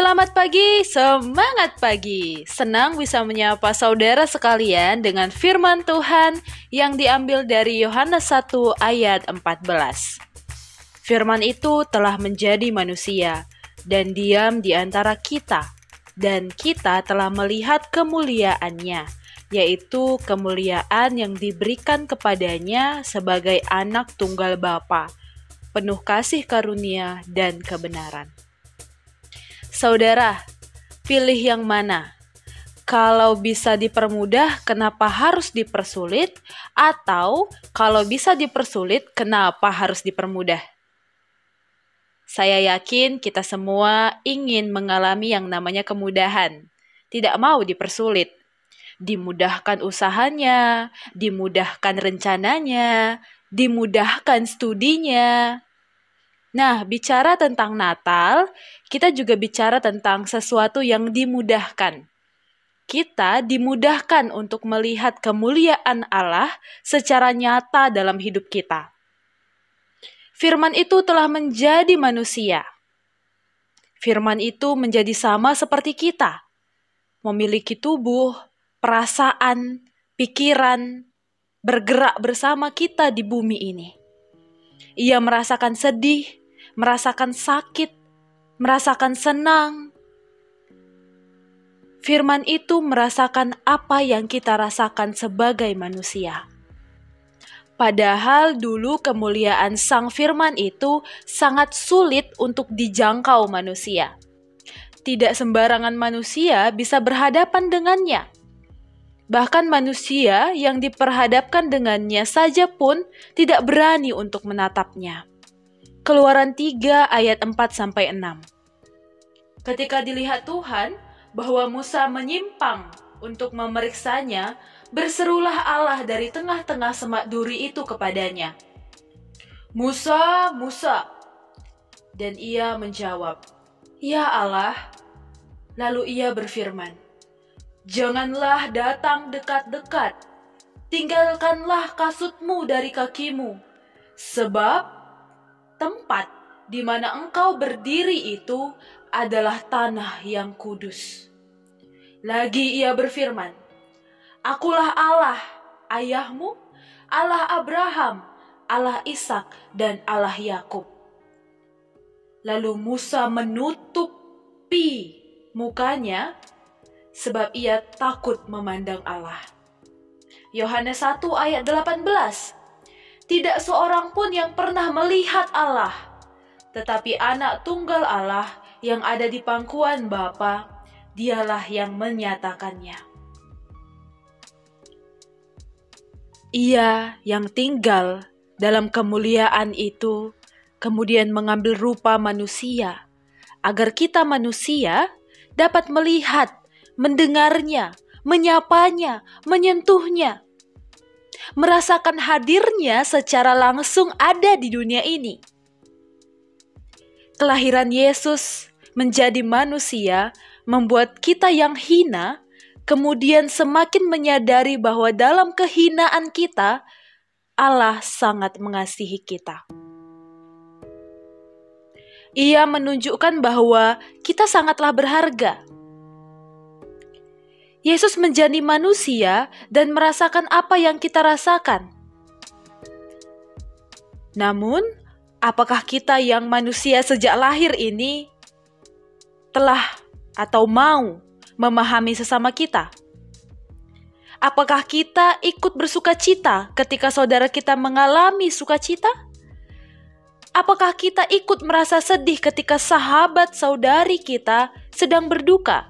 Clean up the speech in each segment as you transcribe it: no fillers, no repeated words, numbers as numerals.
Selamat pagi, semangat pagi. Senang bisa menyapa saudara sekalian dengan firman Tuhan yang diambil dari Yohanes 1 ayat 14. Firman itu telah menjadi manusia dan diam di antara kita, dan kita telah melihat kemuliaannya, yaitu kemuliaan yang diberikan kepadanya sebagai anak tunggal Bapa, penuh kasih karunia dan kebenaran. Saudara, pilih yang mana? Kalau bisa dipermudah, kenapa harus dipersulit? Atau kalau bisa dipersulit, kenapa harus dipermudah? Saya yakin kita semua ingin mengalami yang namanya kemudahan. Tidak mau dipersulit. Dimudahkan usahanya, dimudahkan rencananya, dimudahkan studinya. Nah, bicara tentang Natal, kita juga bicara tentang sesuatu yang dimudahkan. Kita dimudahkan untuk melihat kemuliaan Allah secara nyata dalam hidup kita. Firman itu telah menjadi manusia. Firman itu menjadi sama seperti kita, memiliki tubuh, perasaan, pikiran, bergerak bersama kita di bumi ini. Ia merasakan sedih, merasakan sakit, merasakan senang. Firman itu merasakan apa yang kita rasakan sebagai manusia. Padahal dulu kemuliaan Sang Firman itu sangat sulit untuk dijangkau manusia. Tidak sembarangan manusia bisa berhadapan dengannya. Bahkan manusia yang diperhadapkan dengannya saja pun tidak berani untuk menatapnya. Keluaran 3 ayat 4-6. Ketika dilihat Tuhan bahwa Musa menyimpang untuk memeriksanya, berserulah Allah dari tengah-tengah semak duri itu kepadanya, "Musa, Musa." Dan ia menjawab, "Ya Allah." Lalu ia berfirman, "Janganlah datang dekat-dekat, tinggalkanlah kasutmu dari kakimu, sebab tempat di mana engkau berdiri itu adalah tanah yang kudus." Lagi ia berfirman, "Akulah Allah, ayahmu, Allah Abraham, Allah Ishak, dan Allah Yakub." Lalu Musa menutupi mukanya sebab ia takut memandang Allah. Yohanes 1 ayat 18. Tidak seorang pun yang pernah melihat Allah, tetapi anak tunggal Allah yang ada di pangkuan Bapa, dialah yang menyatakannya. Ia yang tinggal dalam kemuliaan itu kemudian mengambil rupa manusia, agar kita manusia dapat melihat, mendengarnya, menyapanya, menyentuhnya, merasakan hadirnya secara langsung ada di dunia ini. Kelahiran Yesus menjadi manusia membuat kita yang hina kemudian semakin menyadari bahwa dalam kehinaan kita, Allah sangat mengasihi kita. Ia menunjukkan bahwa kita sangatlah berharga. Yesus menjadi manusia dan merasakan apa yang kita rasakan. Namun, apakah kita yang manusia sejak lahir ini telah atau mau memahami sesama kita? Apakah kita ikut bersukacita ketika saudara kita mengalami sukacita? Apakah kita ikut merasa sedih ketika sahabat saudari kita sedang berduka?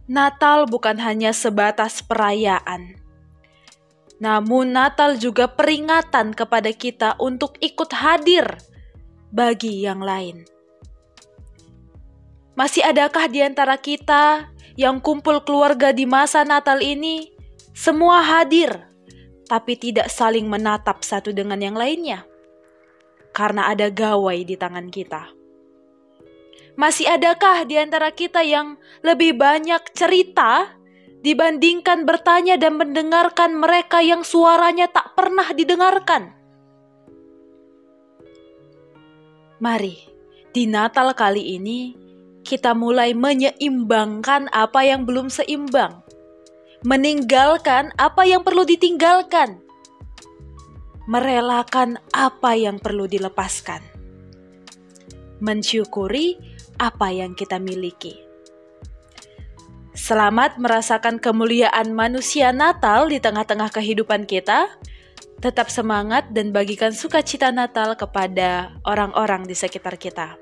Natal bukan hanya sebatas perayaan, namun Natal juga peringatan kepada kita untuk ikut hadir bagi yang lain. Masih adakah di antara kita yang kumpul keluarga di masa Natal ini, semua hadir, tapi tidak saling menatap satu dengan yang lainnya? Karena ada gawai di tangan kita. Masih adakah di antara kita yang lebih banyak cerita dibandingkan bertanya dan mendengarkan mereka yang suaranya tak pernah didengarkan? Mari Di Natal kali ini, kita mulai menyeimbangkan apa yang belum seimbang, meninggalkan apa yang perlu ditinggalkan, merelakan apa yang perlu dilepaskan, mensyukuri apa yang kita miliki. Selamat merasakan kemuliaan manusia Natal di tengah-tengah kehidupan kita. Tetap semangat dan bagikan sukacita Natal kepada orang-orang di sekitar kita.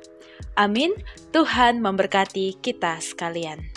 Amin. Tuhan memberkati kita sekalian.